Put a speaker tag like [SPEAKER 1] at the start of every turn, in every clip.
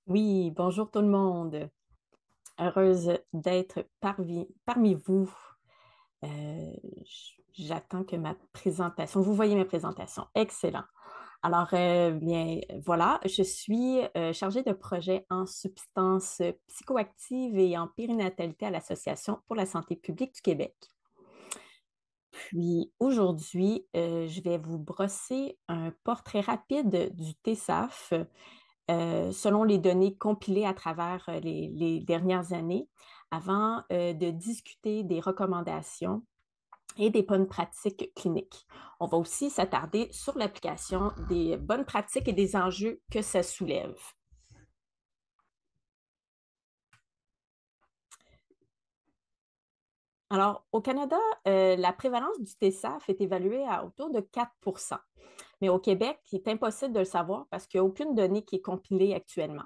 [SPEAKER 1] Oui, bonjour tout le monde. Heureuse d'être parmi vous. J'attends que ma présentation, vous voyez ma présentation. Excellent. Alors, bien, voilà, je suis chargée de projet en substances psychoactives et en périnatalité à l'Association pour la santé publique du Québec. Puis aujourd'hui, je vais vous brosser un portrait rapide du TSAF selon les données compilées à travers les dernières années, avant de discuter des recommandations et des bonnes pratiques cliniques. On va aussi s'attarder sur l'application des bonnes pratiques et des enjeux que ça soulève. Alors, au Canada, la prévalence du TSAF est évaluée à autour de 4%. Mais au Québec, il est impossible de le savoir parce qu'il n'y a aucune donnée qui est compilée actuellement.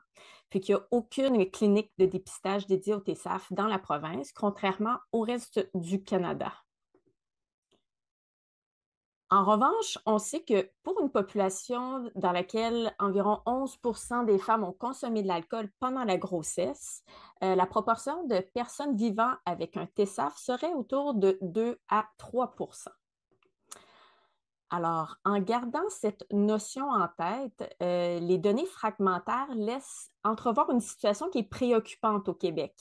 [SPEAKER 1] Puis qu'il n'y a aucune clinique de dépistage dédiée au TSAF dans la province, contrairement au reste du Canada. En revanche, on sait que pour une population dans laquelle environ 11% des femmes ont consommé de l'alcool pendant la grossesse, la proportion de personnes vivant avec un TSAF serait autour de 2 à 3%. Alors, en gardant cette notion en tête, les données fragmentaires laissent entrevoir une situation qui est préoccupante au Québec.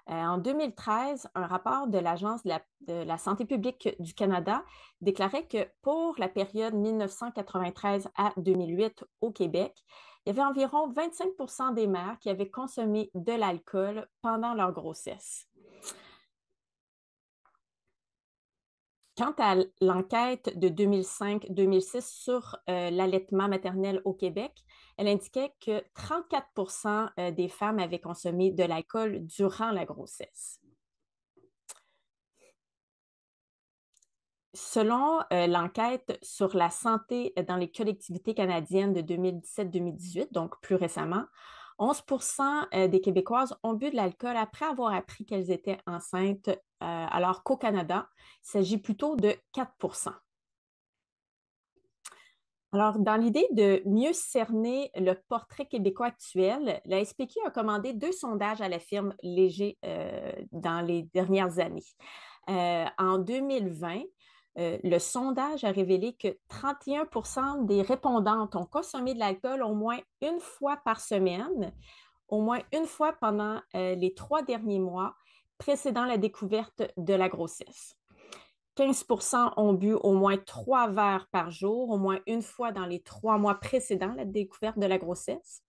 [SPEAKER 1] En 2013, un rapport de l'Agence de la santé publique du Canada déclarait que pour la période 1993 à 2008 au Québec, il y avait environ 25% des mères qui avaient consommé de l'alcool pendant leur grossesse. Quant à l'enquête de 2005-2006 sur l'allaitement maternel au Québec, elle indiquait que 34% des femmes avaient consommé de l'alcool durant la grossesse. Selon l'enquête sur la santé dans les collectivités canadiennes de 2017-2018, donc plus récemment, 11% des Québécoises ont bu de l'alcool après avoir appris qu'elles étaient enceintes, alors qu'au Canada, il s'agit plutôt de 4%. Alors, dans l'idée de mieux cerner le portrait québécois actuel, la SPQ a commandé deux sondages à la firme Léger dans les dernières années. En 2020, le sondage a révélé que 31% des répondantes ont consommé de l'alcool au moins une fois par semaine, au moins une fois pendant les 3 derniers mois précédant la découverte de la grossesse. 15% ont bu au moins 3 verres par jour, au moins une fois dans les 3 mois précédant la découverte de la grossesse.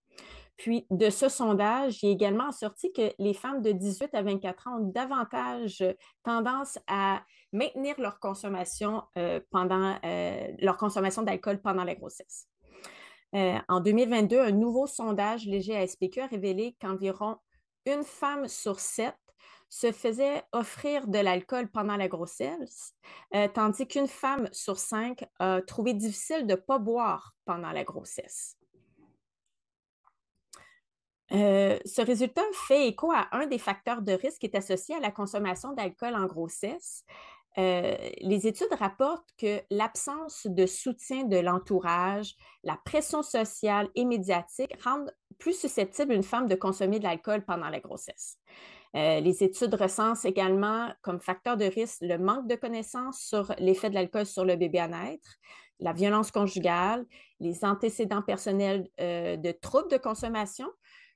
[SPEAKER 1] Puis, de ce sondage, il est également sorti que les femmes de 18 à 24 ans ont davantage tendance à maintenir leur consommation leur consommation d'alcool pendant la grossesse. En 2022, un nouveau sondage léger à SPQ a révélé qu'environ une femme sur 7 se faisait offrir de l'alcool pendant la grossesse, tandis qu'une femme sur 5 a trouvé difficile de ne pas boire pendant la grossesse. Ce résultat fait écho à un des facteurs de risque qui est associé à la consommation d'alcool en grossesse. Les études rapportent que l'absence de soutien de l'entourage, la pression sociale et médiatique rendent plus susceptible une femme de consommer de l'alcool pendant la grossesse. Les études recensent également comme facteur de risque le manque de connaissances sur l'effet de l'alcool sur le bébé à naître, la violence conjugale, les antécédents personnels de troubles de consommation,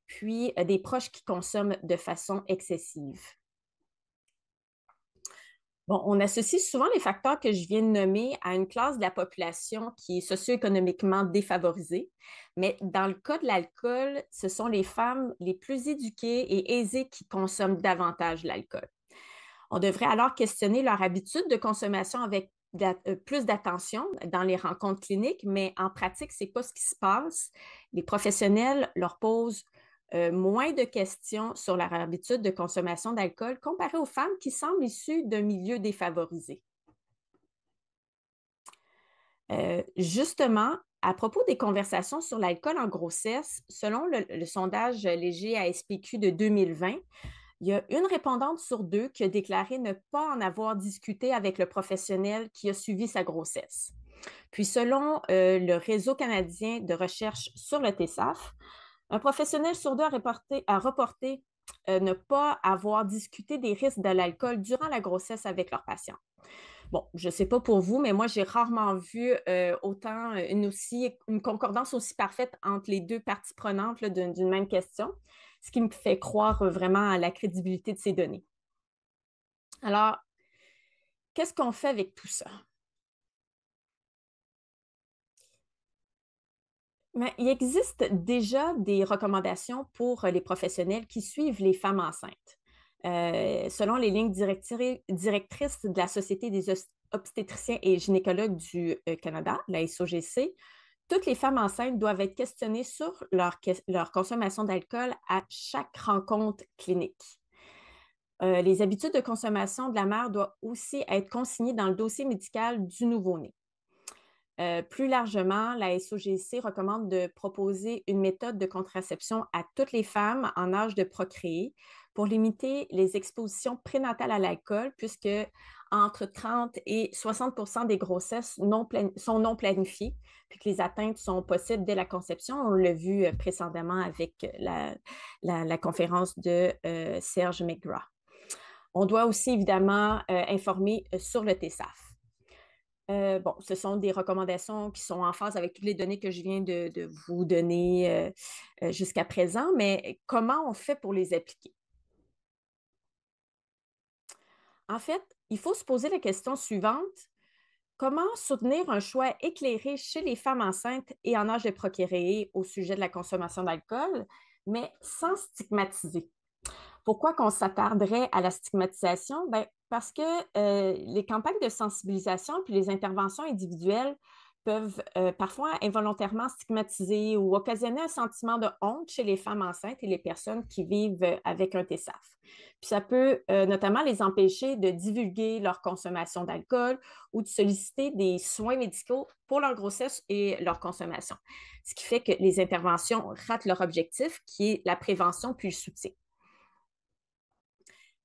[SPEAKER 1] puis des proches qui consomment de façon excessive. Bon, on associe souvent les facteurs que je viens de nommer à une classe de la population qui est socio-économiquement défavorisée, mais dans le cas de l'alcool, ce sont les femmes les plus éduquées et aisées qui consomment davantage l'alcool. On devrait alors questionner leur habitude de consommation avec plus d'attention dans les rencontres cliniques, mais en pratique, ce n'est pas ce qui se passe. Les professionnels leur posent moins de questions sur leur habitude de consommation d'alcool comparé aux femmes qui semblent issues d'un milieu défavorisé. Justement, à propos des conversations sur l'alcool en grossesse, selon le sondage léger à SPQ de 2020, il y a une répondante sur deux qui a déclaré ne pas en avoir discuté avec le professionnel qui a suivi sa grossesse. Puis, selon le Réseau canadien de recherche sur le TSAF, Un professionnel sur deux a reporté ne pas avoir discuté des risques de l'alcool durant la grossesse avec leurs patients. Bon, je ne sais pas pour vous, mais moi, j'ai rarement vu autant une concordance aussi parfaite entre les deux parties prenantes là, d'une même question, ce qui me fait croire vraiment à la crédibilité de ces données. Alors, qu'est-ce qu'on fait avec tout ça? Mais il existe déjà des recommandations pour les professionnels qui suivent les femmes enceintes. Selon les lignes directrices de la Société des obstétriciens et gynécologues du Canada, la SOGC, toutes les femmes enceintes doivent être questionnées sur leur consommation d'alcool à chaque rencontre clinique. Les habitudes de consommation de la mère doivent aussi être consignées dans le dossier médical du nouveau-né. Plus largement, la SOGC recommande de proposer une méthode de contraception à toutes les femmes en âge de procréer pour limiter les expositions prénatales à l'alcool, puisque entre 30 et 60 des grossesses sont non planifiées, puis que les atteintes sont possibles dès la conception. On l'a vu précédemment avec la conférence de Serge McGrath. On doit aussi évidemment informer sur le TSAF. Bon, ce sont des recommandations qui sont en phase avec toutes les données que je viens de vous donner jusqu'à présent, mais comment on fait pour les appliquer? En fait, il faut se poser la question suivante. Comment soutenir un choix éclairé chez les femmes enceintes et en âge de procréer au sujet de la consommation d'alcool, mais sans stigmatiser? Pourquoi qu'on s'attarderait à la stigmatisation? Ben, parce que les campagnes de sensibilisation puis les interventions individuelles peuvent parfois involontairement stigmatiser ou occasionner un sentiment de honte chez les femmes enceintes et les personnes qui vivent avec un TSAF. Puis ça peut notamment les empêcher de divulguer leur consommation d'alcool ou de solliciter des soins médicaux pour leur grossesse et leur consommation. Ce qui fait que les interventions ratent leur objectif, qui est la prévention puis le soutien.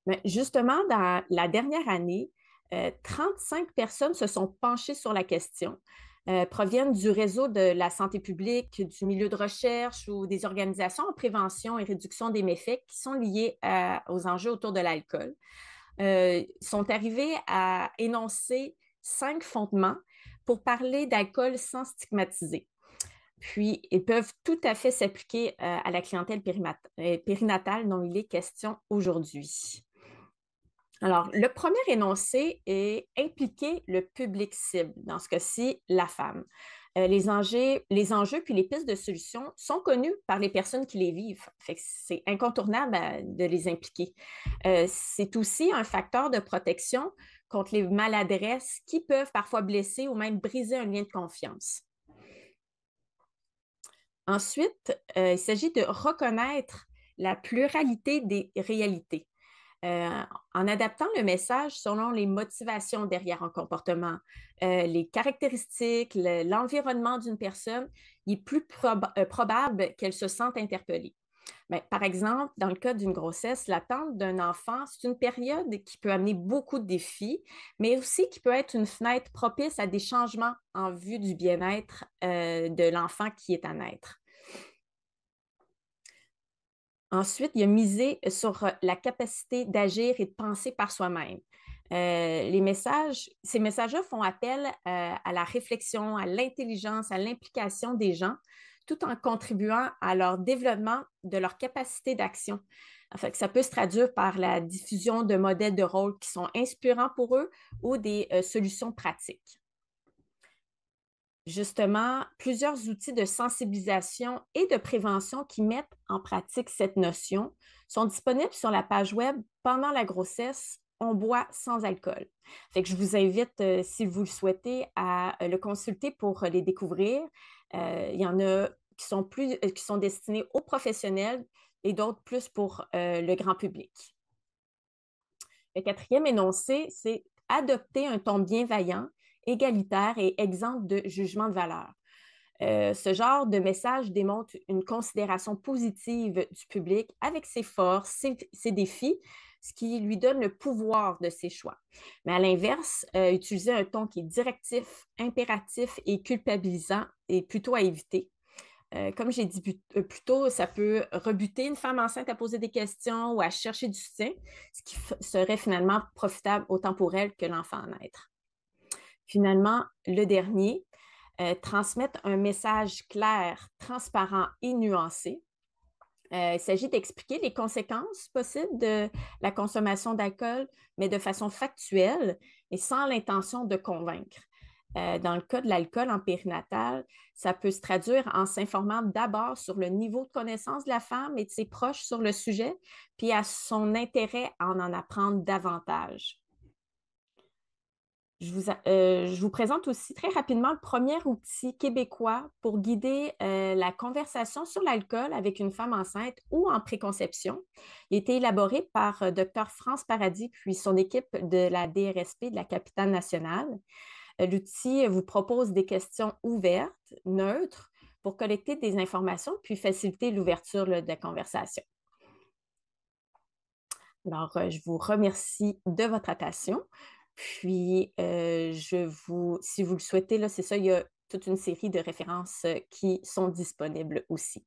[SPEAKER 1] Mais justement, dans la dernière année, 35 personnes se sont penchées sur la question, proviennent du réseau de la santé publique, du milieu de recherche ou des organisations en prévention et réduction des méfaits qui sont liés aux enjeux autour de l'alcool. Sont arrivés à énoncer 5 fondements pour parler d'alcool sans stigmatiser. Puis, ils peuvent tout à fait s'appliquer à la clientèle périnatale dont il est question aujourd'hui. Alors, le premier énoncé est impliquer le public cible, dans ce cas-ci, la femme. Les enjeux puis les pistes de solutions sont connus par les personnes qui les vivent. Fait que c'est incontournable de les impliquer. C'est aussi un facteur de protection contre les maladresses qui peuvent parfois blesser ou même briser un lien de confiance. Ensuite, il s'agit de reconnaître la pluralité des réalités. En adaptant le message selon les motivations derrière un comportement, les caractéristiques, l'environnement d'une personne, il est plus probable qu'elle se sente interpellée. Ben, par exemple, dans le cas d'une grossesse, l'attente d'un enfant, c'est une période qui peut amener beaucoup de défis, mais aussi qui peut être une fenêtre propice à des changements en vue du bien-être de l'enfant qui est à naître. Ensuite, il y a misé sur la capacité d'agir et de penser par soi-même. Ces messages-là font appel à la réflexion, à l'intelligence, à l'implication des gens, tout en contribuant à leur développement de leur capacité d'action. En fait, ça peut se traduire par la diffusion de modèles de rôle qui sont inspirants pour eux ou des solutions pratiques. Justement, plusieurs outils de sensibilisation et de prévention qui mettent en pratique cette notion sont disponibles sur la page web pendant la grossesse. On boit sans alcool. Fait que je vous invite, si vous le souhaitez, à le consulter pour les découvrir. Il y en a qui sont destinés aux professionnels et d'autres plus pour le grand public. Le quatrième énoncé, c'est adopter un ton bienveillant, égalitaire et exempt de jugement de valeur. Ce genre de message démontre une considération positive du public avec ses forces, ses défis, ce qui lui donne le pouvoir de ses choix. Mais à l'inverse, utiliser un ton qui est directif, impératif et culpabilisant est plutôt à éviter. Comme j'ai dit plus tôt, ça peut rebuter une femme enceinte à poser des questions ou à chercher du soutien, ce qui serait finalement profitable autant pour elle que l'enfant à naître. Finalement, le dernier, transmettre un message clair, transparent et nuancé. Il s'agit d'expliquer les conséquences possibles de la consommation d'alcool, mais de façon factuelle et sans l'intention de convaincre. Dans le cas de l'alcool en périnatal, ça peut se traduire en s'informant d'abord sur le niveau de connaissance de la femme et de ses proches sur le sujet, puis à son intérêt à en apprendre davantage. Je vous présente aussi très rapidement le premier outil québécois pour guider la conversation sur l'alcool avec une femme enceinte ou en préconception. Il a été élaboré par Dr. France Paradis puis son équipe de la DRSP de la capitale nationale. L'outil vous propose des questions ouvertes, neutres, pour collecter des informations puis faciliter l'ouverture de la conversation. Alors, je vous remercie de votre attention. Puis, si vous le souhaitez, là, c'est ça, il y a toute une série de références qui sont disponibles aussi.